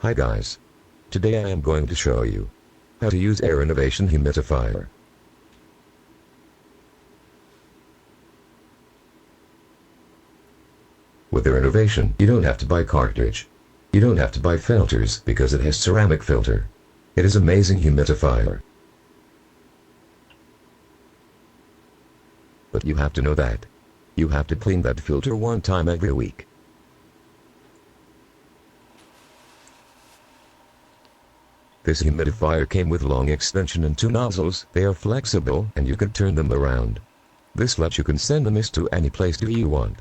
Hi guys. Today I am going to show you how to use Air Innovation Humidifier. With Air Innovation, you don't have to buy cartridge. You don't have to buy filters because it has ceramic filter. It is amazing humidifier. But you have to know that you have to clean that filter one time every week. This humidifier came with long extension and two nozzles. They are flexible and you can turn them around. This lets you can send the mist to any place you want.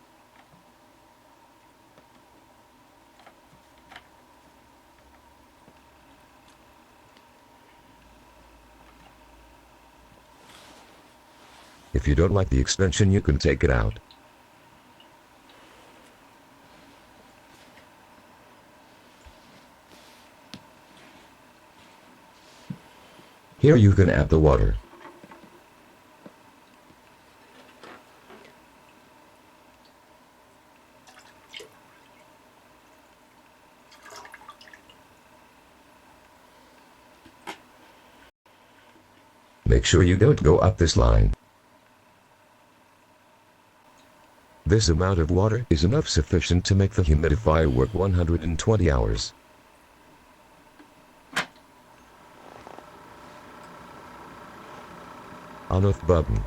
If you don't like the extension, you can take it out. Here you can add the water. Make sure you don't go up this line. This amount of water is enough sufficient to make the humidifier work 120 hours. On-off button.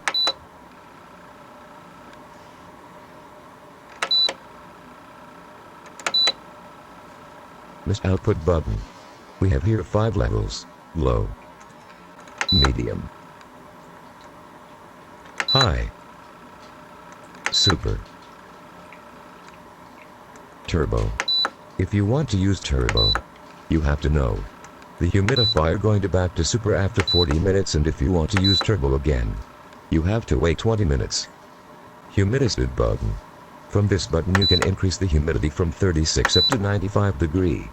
Mist output button. We have here 5 levels: low, medium, high, super, turbo. If you want to use turbo, you have to know the humidifier going to back to super after 40 minutes, and if you want to use turbo again, you have to wait 20 minutes. Humidity button. From this button you can increase the humidity from 36 up to 95 degree.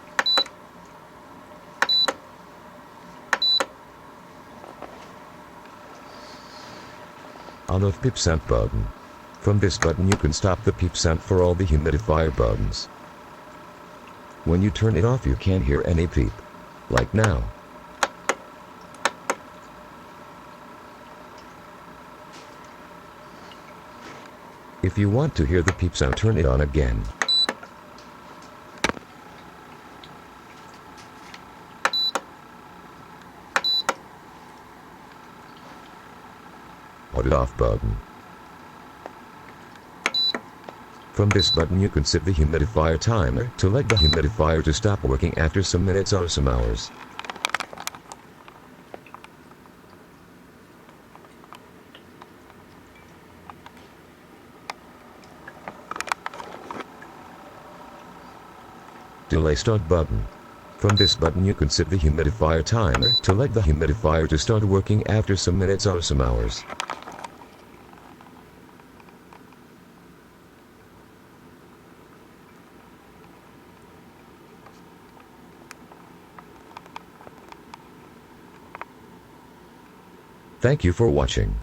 On-off peep sound button. From this button you can stop the peep sound for all the humidifier buttons. When you turn it off you can't hear any peep. Like now. If you want to hear the peep sound, turn it on again. Put it off button. From this button you can set the humidifier timer to let the humidifier to stop working after some minutes or some hours. Delay start button. From this button you can set the humidifier timer to let the humidifier to start working after some minutes or some hours. Thank you for watching.